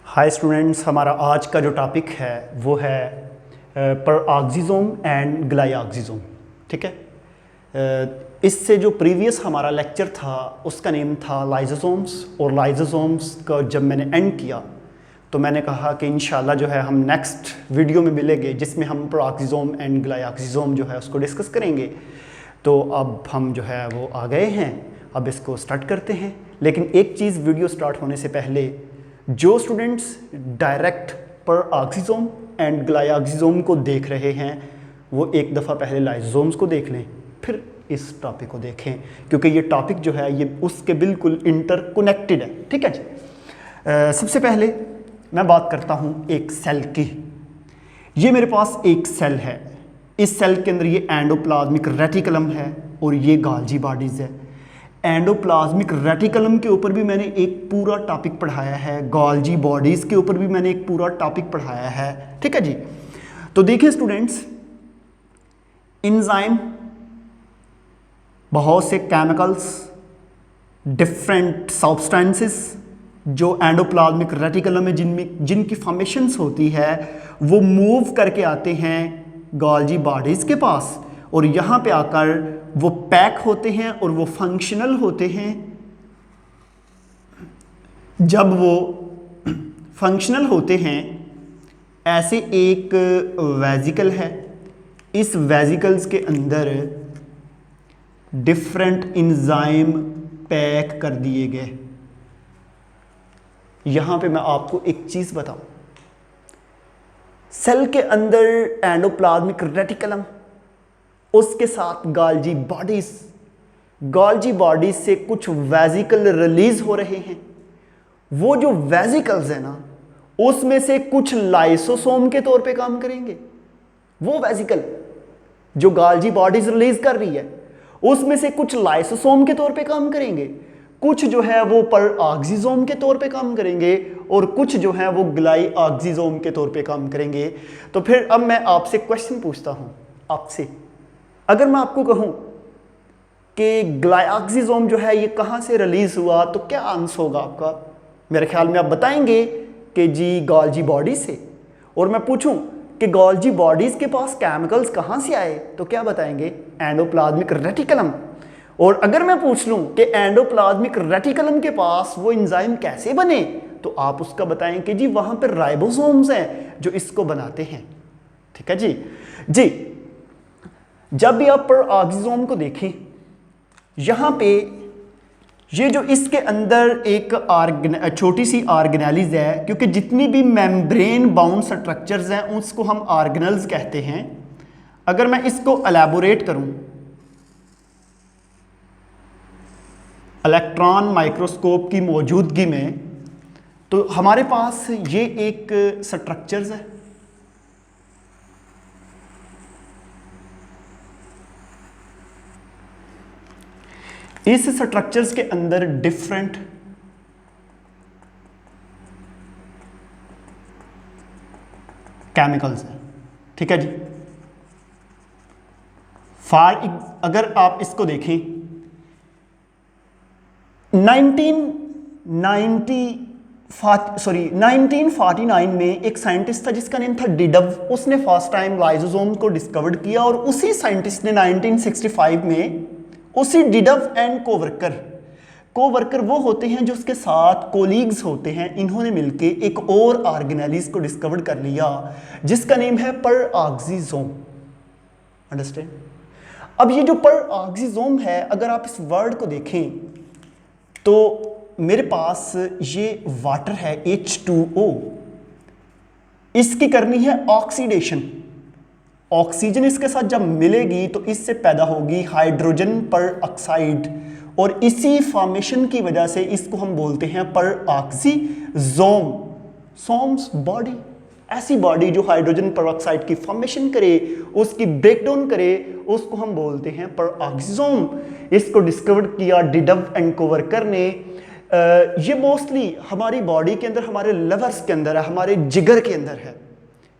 Hi students, हमारा आज का जो टॉपिक है वो है परऑक्सीजोम एंड ग्लाइऑक्सीजोम। ठीक है। इससे जो प्रीवियस हमारा लेक्चर था उसका नेम था लाइजोसोम्स, और लाइजोसोम्स का जब मैंने एंड किया तो मैंने कहा कि इंशाल्लाह जो है हम नेक्स्ट वीडियो में मिलेंगे जिसमें हम परऑक्सीजोम एंड ग्लाइऑक्सीजोम जो है उसको डिस्कस करेंगे। तो अब हम जो है वो आ गए हैं, अब इसको स्टार्ट करते हैं। लेकिन एक चीज़ वीडियो स्टार्ट होने से पहले, जो स्टूडेंट्स डायरेक्ट परऑक्सीजोम एंड ग्लाइऑक्सीजोम को देख रहे हैं वो एक दफ़ा पहले लाइसोसोम्स को देख लें, फिर इस टॉपिक को देखें, क्योंकि ये टॉपिक जो है ये उसके बिल्कुल इंटरकनेक्टेड है। ठीक है जी। सबसे पहले मैं बात करता हूँ एक सेल की। ये मेरे पास एक सेल है, इस सेल के अंदर ये एंडोप्लाज्मिक रेटिकुलम है और ये गाल्जी बॉडीज़ है। एंडोप्लाज्मिक रेटिकुलम के ऊपर भी मैंने एक पूरा टॉपिक पढ़ाया है, गाल्जी बॉडीज़ के ऊपर भी मैंने एक पूरा टॉपिक पढ़ाया है। ठीक है जी। तो देखिए स्टूडेंट्स, एंजाइम, बहुत से केमिकल्स, डिफरेंट सब्सटेंसेस जो एंडोप्लाज्मिक रेटिकुलम में जिनकी फॉर्मेशंस होती है वो मूव करके आते हैं गाल्जी बॉडीज़ के पास, और यहाँ पे आकर वो पैक होते हैं और वो फंक्शनल होते हैं। जब वो फंक्शनल होते हैं, ऐसे एक वेजिकल है, इस वेजिकल्स के अंदर डिफरेंट एंजाइम पैक कर दिए गए। यहां पे मैं आपको एक चीज बताऊं, सेल के अंदर एंडोप्लाज्मिक रेटिकुलम, उसके साथ गाल्जी बॉडीज से कुछ वेजिकल रिलीज हो रहे हैं। वो जो वेजिकल्स है ना, उसमें से कुछ लाइसोसोम के तौर पे काम करेंगे। वो वेजिकल जो गाल्जी बॉडीज रिलीज कर रही है उसमें से कुछ लाइसोसोम के तौर पे काम करेंगे, कुछ जो है वो परऑक्सीजोम के तौर पे काम करेंगे, और कुछ जो है वो ग्लाइऑक्सीजोम के तौर पे काम करेंगे। तो फिर अब मैं आपसे क्वेश्चन पूछता हूं आपसे, अगर मैं आपको कहूं कि ग्लाइऑक्सीजोम जो है ये कहां से रिलीज हुआ तो क्या आंसर होगा आपका? मेरे ख्याल में आप बताएंगे कि जी गाल्जी बॉडी से। और मैं पूछूं कि गाल्जी बॉडीज के पास केमिकल्स कहां से आए तो क्या बताएंगे? Endoplasmic reticulum. और अगर मैं पूछ लूं कि एंडोप्लाज्मिक रेटिकुलम के पास वो एंजाइम कैसे बने तो आप उसका बताएं कि जी वहां पर राइबोसोम्स हैं जो इसको बनाते हैं। ठीक है जी। जब भी आप परऑक्सीजोम को देखें, यहां पे ये जो इसके अंदर एक छोटी सी ऑर्गेनेलिज है, क्योंकि जितनी भी मेम्ब्रेन बाउंड स्ट्रक्चर्स हैं उसको हम ऑर्गेनेल्स कहते हैं। अगर मैं इसको एलैबोरेट करूं इलेक्ट्रॉन माइक्रोस्कोप की मौजूदगी में, तो हमारे पास ये एक स्ट्रक्चर्स है। इस स्ट्रक्चर्स के अंदर डिफरेंट केमिकल्स हैं। ठीक है जी। अगर आप इसको देखें 1949 में एक साइंटिस्ट था जिसका नेम था डिडव। उसने फर्स्ट टाइम लाइसोसोम को डिस्कवर्ड किया, और उसी साइंटिस्ट ने 1965 में उसी डिडव एंड कोवर्कर वो होते हैं जो उसके साथ कोलीग्स होते हैं, इन्होंने मिलके एक और ऑर्गेनेलिज को डिस्कवर कर लिया जिसका नेम है परऑक्सीजोम। अंडरस्टैंड? अब ये जो परऑक्सीजोम है, अगर आप इस वर्ड को देखें तो मेरे पास ये वाटर है H2O, इसकी करनी है ऑक्सीडेशन। ऑक्सीजन इसके साथ जब मिलेगी तो इससे पैदा होगी हाइड्रोजन परऑक्साइड, और इसी फॉर्मेशन की वजह से इसको हम बोलते हैं परऑक्सीजोम। सोम्स बॉडी, ऐसी बॉडी जो हाइड्रोजन परऑक्साइड की फॉर्मेशन करे, उसकी ब्रेकडाउन करे, उसको हम बोलते हैं परऑक्सीजोम। इसको डिस्कवर किया डिडव एंड कोवर्कर ने। ये मोस्टली हमारी बॉडी के अंदर, हमारे लिवर्स के अंदर है, हमारे जिगर के अंदर है।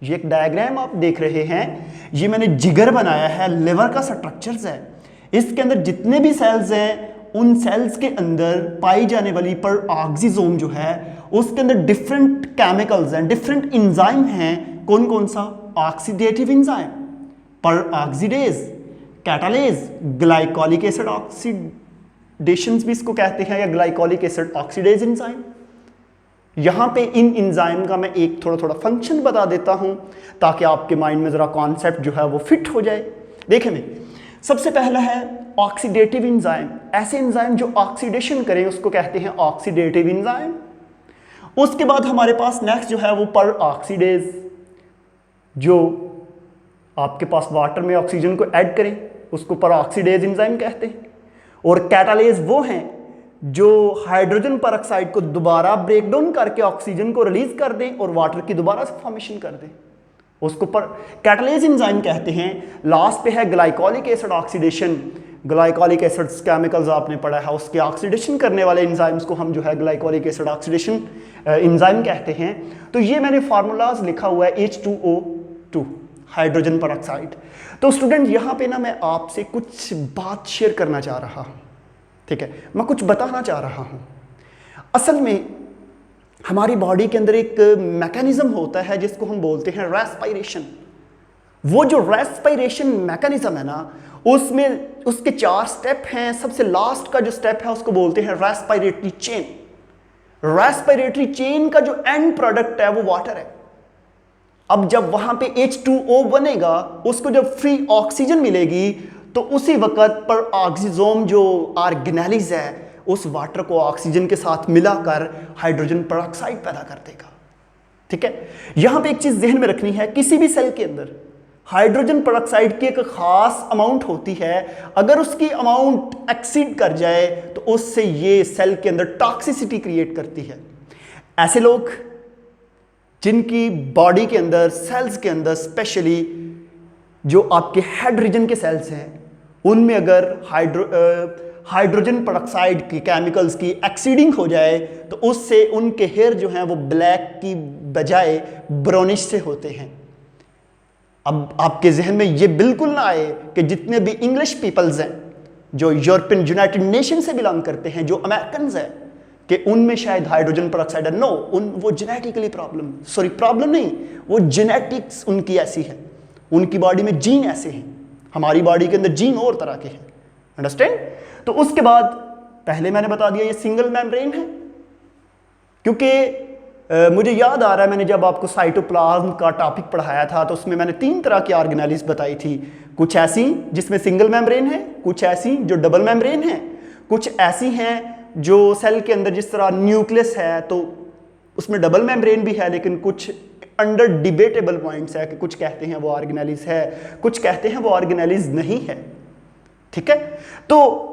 ये एक डायग्राम आप देख रहे हैं, ये मैंने जिगर बनाया है, लिवर का स्ट्रक्चर्स है। इसके अंदर जितने भी सेल्स हैं उन सेल्स के अंदर पाई जाने वाली परऑक्सीजोम जो है उसके अंदर डिफरेंट केमिकल्स हैं, डिफरेंट इंजाइम हैं। कौन कौन सा? ऑक्सीडेटिव इंजाइम, पर oxidase, catalase, glycolic acid oxidation भी इसको कहते हैं, या ग्लाइकोलिक एसिड ऑक्सीडेज इंजाइम। यहां पे इन इंजाइम का मैं एक थोड़ा थोड़ा फंक्शन बता देता हूं ताकि आपके माइंड में जरा कॉन्सेप्ट जो है वो फिट हो जाए। देखें, सबसे पहला है ऑक्सीडेटिव इंजाइम। ऐसे इंजाइम जो ऑक्सीडेशन करें उसको कहते हैं ऑक्सीडेटिव इंजाइम। उसके बाद हमारे पास नेक्स्ट जो है वो पर ऑक्सीडेज, जो आपके पास वाटर में ऑक्सीजन को ऐड करें उसको पर ऑक्सीडेज इंजाइम कहते हैं। और कैटालेज वो हैं जो हाइड्रोजन पर ऑक्साइड को दोबारा ब्रेक डाउन करके ऑक्सीजन को रिलीज कर दें और वाटर की दोबारा से फॉर्मेशन कर दें, उसको पर कैटालेज एंजाइम कहते हैं। लास्ट पे है glycolic acid oxidation. Glycolic acids chemicals आपने पढ़ा है, उसके ऑक्सीडेशन करने वाले एंजाइम्स को हम जो है ग्लाइकोलिक एसिड ऑक्सीडेशन एंजाइम कहते हैं। तो ये मैंने फार्मूलाज लिखा हुआ है H2O2, हाइड्रोजन पर ऑक्साइड। तो स्टूडेंट यहाँ पे ना मैं आपसे कुछ बात शेयर करना चाह रहा हूँ, ठीक है, मैं कुछ बताना चाह रहा हूँ। असल में हमारी बॉडी के अंदर एक मैकेनिज्म होता है जिसको हम बोलते हैं रेस्पिरेशन। वो जो रेस्पिरेशन मैकेनिज्म है ना, उसमें उसके 4 स्टेप हैं। सबसे लास्ट का जो स्टेप है उसको बोलते हैं रेस्पिरेटरी चेन। रेस्पिरेटरी चेन का जो एंड प्रोडक्ट है वो वाटर है। अब जब वहां पे H2O बनेगा, उसको जब फ्री ऑक्सीजन मिलेगी तो उसी वक्त पर ऑक्सीजोम जो ऑर्गेनेलिज है उस वाटर को ऑक्सीजन के साथ मिलाकर हाइड्रोजन पर ऑक्साइड पैदा कर देगा। ठीक है, यहां पे एक चीज ध्यान में रखनी है, किसी भी सेल के अंदर हाइड्रोजन पर ऑक्साइड की एक खास अमाउंट होती है। अगर उसकी अमाउंट एक्सीड कर जाए तो उससे ये सेल के अंदर टॉक्सिसिटी क्रिएट करती है। ऐसे लोग जिनकी बॉडी के अंदर, सेल्स के अंदर, स्पेशली जो आपके हेड रीजन के सेल्स हैं, उनमें अगर हाइड्रोजन परऑक्साइड की केमिकल्स की एक्सीडिंग हो जाए तो उससे उनके हेयर जो हैं वो ब्लैक की बजाय ब्राउनिश से होते हैं। अब आपके जहन में ये बिल्कुल ना आए कि जितने भी इंग्लिश पीपल्स हैं जो यूरोपियन यूनाइटेड नेशन से बिलोंग करते हैं, जो अमेरिकन हैं, कि उनमें शायद हाइड्रोजन परऑक्साइड है। नो, वो जेनेटिकली प्रॉब्लम नहीं, वो जेनेटिक्स उनकी ऐसी है, उनकी बॉडी में जीन ऐसे हैं। हमारी बॉडी के अंदर जीन और तरह के हैं, अंडरस्टैंड। तो उसके बाद पहले मैंने बता दिया ये सिंगल मेम्ब्रेन है, क्योंकि मुझे याद आ रहा है मैंने जब आपको साइटोप्लाज्म का टॉपिक पढ़ाया था तो उसमें मैंने 3 तरह की ऑर्गेनेलिज बताई थी। कुछ ऐसी जिसमें सिंगल मेम्ब्रेन है, कुछ ऐसी जो डबल मेम्ब्रेन है, कुछ ऐसी हैं जो सेल के अंदर जिस तरह न्यूक्लियस है तो उसमें डबल मेम्ब्रेन भी है, लेकिन कुछ अंडर डिबेटेबल पॉइंट्स है कि कुछ कहते हैं वो ऑर्गेनेलिज है, कुछ कहते हैं वो ऑर्गेनेलिज नहीं है। ठीक है, तो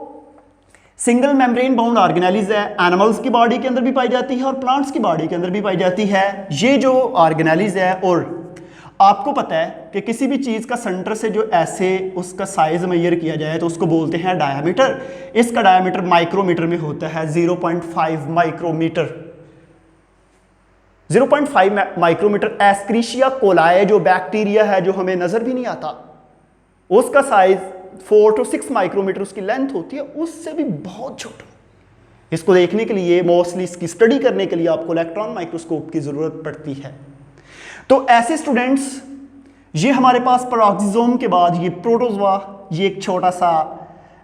सिंगल मेम्ब्रेन बाउंड ऑर्गेनेलिज है, एनिमल्स की बॉडी के अंदर भी पाई जाती है और प्लांट्स की बॉडी के अंदर भी पाई जाती है ये जो ऑर्गेनेलिज है। और आपको पता है कि किसी भी चीज़ का सेंटर से जो ऐसे उसका साइज मेजर किया जाए तो उसको बोलते हैं डायामीटर। इसका डायामीटर माइक्रोमीटर में होता है 0.5 माइक्रोमीटर। 0.5 माइक्रोमीटर। एस्क्रिशिया कोलाई जो बैक्टीरिया है जो हमें नजर भी नहीं आता, उसका साइज 4 to 6 माइक्रोमीटर उसकी लेंथ होती है, उससे भी बहुत छोटा। इसको देखने के लिए, मोस्टली इसकी स्टडी करने के लिए आपको इलेक्ट्रॉन माइक्रोस्कोप की जरूरत पड़ती है। तो ऐसे स्टूडेंट्स, ये हमारे पास पेरोक्सिसोम के बाद ये प्रोटोजोआ, ये एक छोटा सा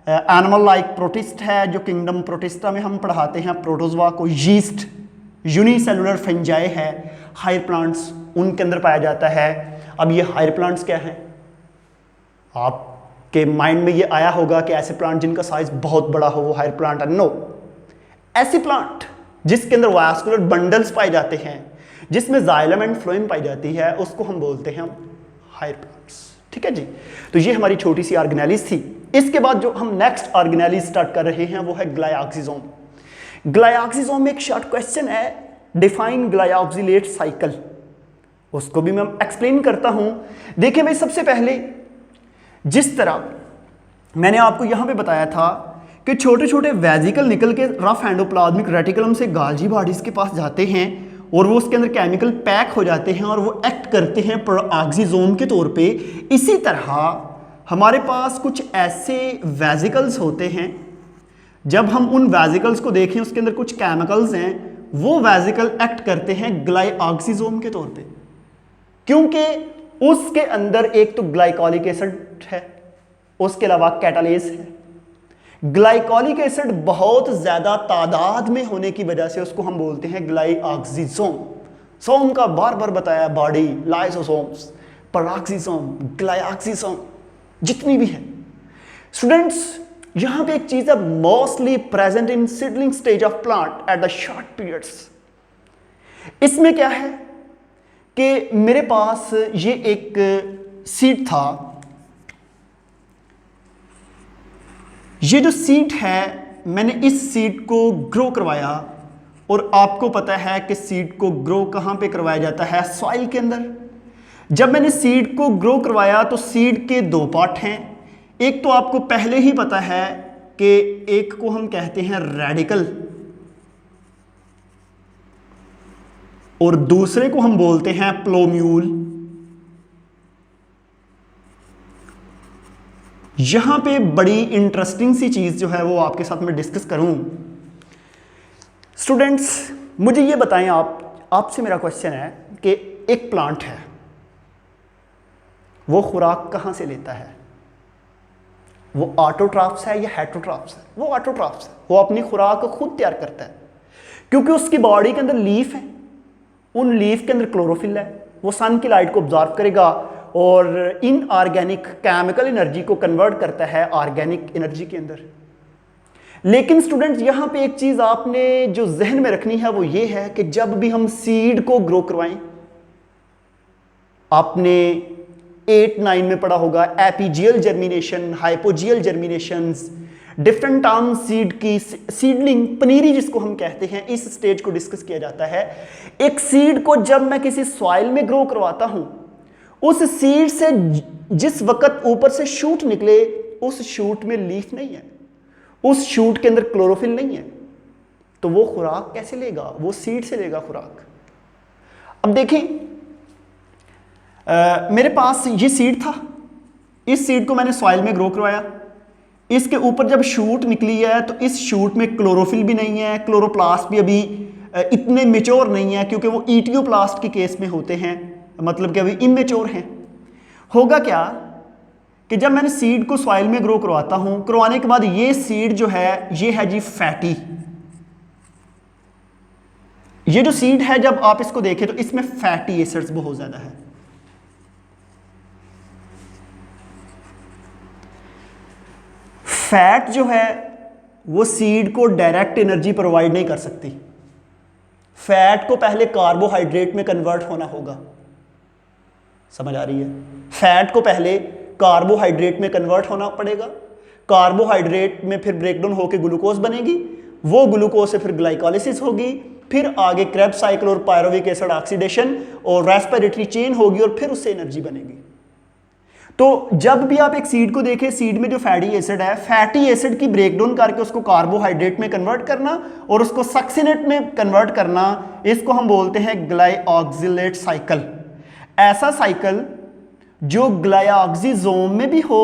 एनिमल लाइक प्रोटिस्ट है जो किंगडम प्रोटिस्टा में हम पढ़ाते हैं प्रोटोजोआ को। यीस्ट यूनिसेलुलर फंजाई है, हायर प्लांट्स उनके अंदर पाया जाता है। अब ये हायर प्लांट्स क्या हैं? आपके माइंड में ये आया होगा कि ऐसे प्लांट जिनका साइज बहुत बड़ा हो वो हायर प्लांट है। नो, ऐसे प्लांट जिसके अंदर वास्कुलर बंडल्स पाए जाते हैं, जिसमें जाइलम एंड फ्लोएम पाई जाती है, उसको हम बोलते हैं हायर प्लांट्स। ठीक है जी, तो ये हमारी छोटी सी ऑर्गेनेलिज थी। इसके बाद जो हम नेक्स्ट ऑर्गेनेलिज स्टार्ट कर रहे हैं वो है ग्लाइऑक्सिसोम। ग्लाइऑक्सिसोम में एक शॉर्ट क्वेश्चन है, डिफाइन ग्लाइऑक्सिलेट साइकिल, उसको भी मैं एक्सप्लेन करता हूं। देखिए भाई, सबसे पहले जिस तरह मैंने आपको यहां पे बताया था कि छोटे छोटे वेजिकल निकल के रफ एंडोप्लाज्मिक रेटिकुलम से गाल्जी बॉडीज के पास जाते हैं और वो उसके अंदर केमिकल पैक हो जाते हैं और वो एक्ट करते हैं पेरोक्सिसोम के तौर पे। इसी तरह हमारे पास कुछ ऐसे वेजिकल्स होते हैं, जब हम उन वेजिकल्स को देखें उसके अंदर कुछ केमिकल्स हैं, वो वेजिकल एक्ट करते हैं ग्लाइऑक्सिजोम के तौर पे, क्योंकि उसके अंदर एक तो ग्लाइकोलिक एसिड है, उसके अलावा कैटालेस है। ग्लाइकोलिक एसिड बहुत ज्यादा तादाद में होने की वजह से उसको हम बोलते हैं ग्लाइऑक्सिजोम। सोम का बार बार बताया, बॉडी, लाइसोसोम्स, पेरोक्सिसोम, ग्लाइऑक्सिसोम, जितनी भी है। स्टूडेंट्स, यहां पे एक चीज है, mostly present in seedling stage of plant at the short periods. इसमें क्या है कि मेरे पास ये एक सीड था, ये जो सीड है मैंने इस सीड को ग्रो करवाया, और आपको पता है कि सीड को ग्रो कहां पे करवाया जाता है? सॉइल के अंदर। जब मैंने सीड को ग्रो करवाया तो सीड के दो पार्ट हैं। एक तो आपको पहले ही पता है कि एक को हम कहते हैं रेडिकल और दूसरे को हम बोलते हैं प्लोम्यूल। यहां पे बड़ी इंटरेस्टिंग सी चीज जो है वो आपके साथ में डिस्कस करूं। स्टूडेंट्स, मुझे ये बताएं, आपसे मेरा क्वेश्चन है कि एक प्लांट है, वो खुराक कहां से लेता है? वो ऑटोट्रॉफ्स है या हेटरोट्रॉफ्स है? वो ऑटोट्रॉफ्स है, वो अपनी खुराक को खुद तैयार करता है, क्योंकि उसकी बॉडी के अंदर लीफ है, उन लीफ के अंदर क्लोरोफिल है, वो सन की लाइट को ऑब्जॉर्व करेगा और इनऑर्गेनिक केमिकल एनर्जी को कन्वर्ट करता है ऑर्गेनिक एनर्जी के अंदर। लेकिन स्टूडेंट्स, यहां पे एक चीज आपने जो जहन में रखनी है वो ये है कि जब भी हम सीड को ग्रो करवाएं, आपने 8-9 में पढ़ा होगा epigeal germination, hypogeal germination, different term seed की, सीडलिंग, पनीरी जिसको हम कहते हैं, इस स्टेज को डिस्कस किया जाता है। एक सीड को जब मैं किसी सॉइल में ग्रो करवाता हूं, उस सीड से जिस वक्त ऊपर से शूट निकले, उस शूट में लीफ नहीं है, उस शूट के अंदर क्लोरोफिल नहीं है, तो वो खुराक कैसे लेगा? वो सीड से लेगा खुराक। अब देखें, मेरे पास ये सीड था, इस सीड को मैंने सॉइल में ग्रो करवाया, इसके ऊपर जब शूट निकली है तो इस शूट में क्लोरोफिल भी नहीं है, क्लोरोप्लास्ट भी अभी इतने मेच्योर नहीं है, क्योंकि वो ईटियोप्लास्ट के केस में होते हैं, मतलब कि अभी इमेच्योर हैं। होगा क्या कि जब मैंने सीड को सॉइल में ग्रो करवाता हूं, करवाने के बाद ये सीड जो है, ये है जी फैटी। ये जो सीड है, जब आप इसको देखें तो इसमें फैटी एसिड्स बहुत ज्यादा है। फैट जो है वो सीड को डायरेक्ट एनर्जी प्रोवाइड नहीं कर सकती। फैट को पहले कार्बोहाइड्रेट में कन्वर्ट होना होगा, समझ आ रही है? फैट को पहले कार्बोहाइड्रेट में कन्वर्ट होना पड़ेगा, कार्बोहाइड्रेट में फिर ब्रेकडाउन होकर ग्लूकोज बनेगी, वो ग्लूकोज से फिर ग्लाइकोलिसिस होगी, फिर आगे क्रेब्स साइकिल और पायरुविक एसिड ऑक्सीडेशन और रेस्पिरेटरी चेन होगी, और फिर उससे एनर्जी बनेगी। तो जब भी आप एक सीड को देखें, सीड में जो फैटी एसिड है, फैटी एसिड की ब्रेकडाउन करके उसको कार्बोहाइड्रेट में कन्वर्ट करना और उसको सक्सिनेट में कन्वर्ट करना, इसको हम बोलते हैं ग्लाइऑक्सिलेट साइकिल। ऐसा साइकिल जो ग्लाइऑक्सिजोम में भी हो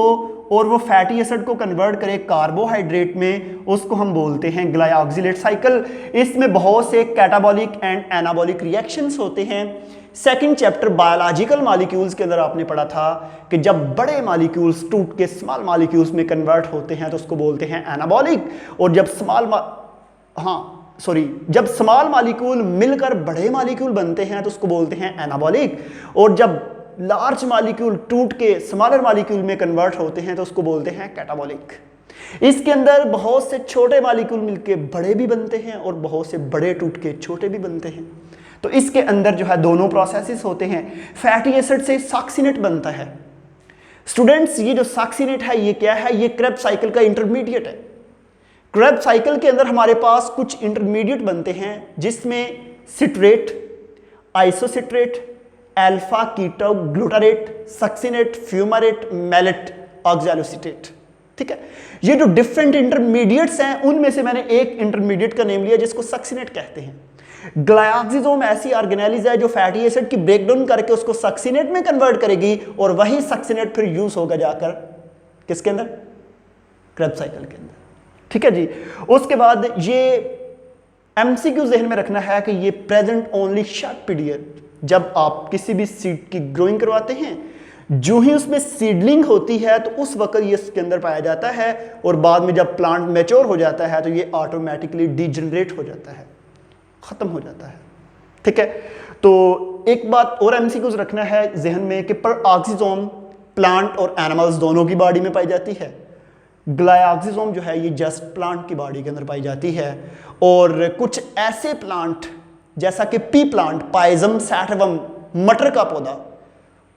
और वो फैटी एसिड को कन्वर्ट करे कार्बोहाइड्रेट में, उसको हम बोलते हैं ग्लाइऑक्सिलेट साइकिल। इसमें बहुत से कैटाबॉलिक एंड एनाबॉलिक रिएक्शंस होते हैं। सेकंड चैप्टर बायोलॉजिकल मॉलिक्यूल्स के अंदर आपने पढ़ा था कि जब बड़े मॉलिक्यूल्स टूट के स्मॉल मॉलिक्यूल्स में कन्वर्ट होते हैं तो उसको बोलते हैं एनाबॉलिक, और जब जब स्मॉल मॉलिक्यूल मिलकर बड़े मॉलिक्यूल बनते हैं तो उसको बोलते हैं एनाबॉलिक, और जब लार्ज मॉलिक्यूल टूट के स्मॉलर मॉलिक्यूल में कन्वर्ट होते हैं तो उसको बोलते हैं कैटाबॉलिक। इसके अंदर बहुत से छोटे मॉलिक्यूल मिलके बड़े भी बनते हैं और बहुत से बड़े टूट के छोटे भी बनते हैं। तो इसके अंदर जो है दोनों प्रोसेसेस होते हैं। फैटी एसिड से सक्सिनेट बनता है। स्टूडेंट्स, ये जो सक्सिनेट है ये क्या है? ये क्रेब्स साइकिल का इंटरमीडिएट है। क्रेब्स साइकिल के अंदर हमारे पास कुछ इंटरमीडिएट बनते हैं, जिसमें citrate, isocitrate, alpha ketoglutarate, succinate, fumarate, malate, oxaloacetate. ठीक है, ये जो डिफरेंट इंटरमीडिएट्स हैं उनमें से मैंने एक इंटरमीडिएट का नेम लिया जिसको सक्सिनेट कहते हैं। ग्लाइऑक्सिजोम ऐसी ऑर्गेनेलिज है जो फैटी एसिड की ब्रेकडाउन करके उसको सक्सिनेट में कन्वर्ट करेगी, और वही सक्सिनेट फिर यूज होगा जाकर किसके अंदर? क्रेब्स साइकिल के अंदर। ठीक है जी। उसके बाद ये एमसीक्यू जहन में रखना है कि ये प्रेजेंट ओनली शॉर्ट पीरियड, जब आप किसी भी सीड की ग्रोइंग करवाते हैं, जो ही उसमें सीडलिंग होती है तो उस वक्त ये इसके अंदर पाया जाता है, और बाद में जब प्लांट मैच्योर हो जाता है तो ये ऑटोमेटिकली डीजनरेट हो जाता है, खत्म हो जाता है। ठीक है, तो एक बात और एमसीक्यूज रखना है जहन में कि परऑक्सीजोम प्लांट और एनिमल्स दोनों की बॉडी में पाई जाती है। ग्लाइऑक्सीजोम जो है ये जस्ट प्लांट की बॉडी के अंदर पाई जाती है, और कुछ ऐसे प्लांट जैसा कि पी प्लांट, पाइजम सैटिवम, मटर का पौधा,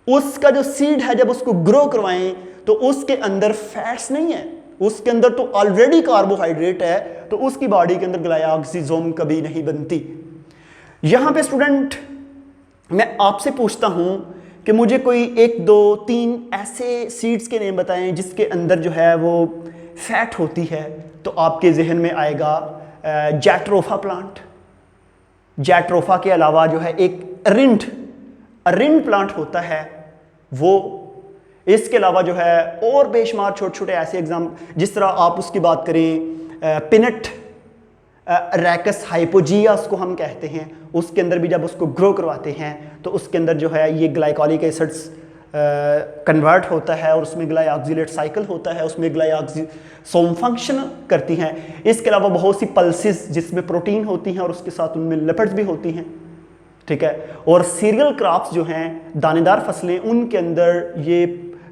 उसका जो सीड है जब उसको ग्रो करवाएं तो उसके अंदर फैट्स नहीं है, उसके अंदर तो ऑलरेडी कार्बोहाइड्रेट है, तो उसकी बॉडी के अंदर ग्लाइऑक्सीजोम कभी नहीं बनती। यहां पे स्टूडेंट मैं आपसे पूछता हूं कि मुझे कोई 1, 2, 3 ऐसे सीड्स के नेम बताएं जिसके अंदर जो है वो फैट होती है, तो आपके जहन में आएगा जैट्रोफा प्लांट। जैट्रोफा के अलावा जो है एक रिंड प्लांट होता है वो, इसके अलावा जो है और बेशुमार छोटे छोटे ऐसे एग्जाम, जिस तरह आप उसकी बात करें पिनट रैकस हाइपोजियास को हम कहते हैं, उसके अंदर भी जब उसको ग्रो करवाते हैं तो उसके अंदर जो है ये ग्लाइकोलिक एसिड्स कन्वर्ट होता है और उसमें ग्लाइऑक्सिलेट साइकिल होता है, उसमें ग्लाइऑक्सिसोम फंक्शन करती हैं। इसके अलावा बहुत सी पल्सेस जिसमें प्रोटीन होती हैं और उसके साथ उनमें लिपिड्स भी होती हैं। ठीक है, और सीरियल क्रॉप्स जो हैं, दानेदार फसलें, उनके अंदर ये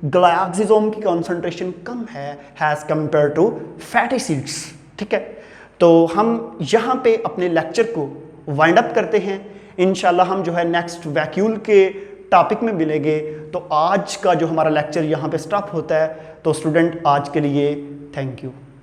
ग्लाइऑक्सिसोम की कॉन्सेंट्रेशन कम है has compare to fatty seeds. ठीक है, तो हम यहाँ पे अपने लेक्चर को वाइंड अप करते हैं। इंशाल्लाह हम जो है नेक्स्ट वैक्यूल के टॉपिक में मिलेंगे। तो आज का जो हमारा लेक्चर यहाँ पे स्टॉप होता है। तो स्टूडेंट आज के लिए थैंक यू।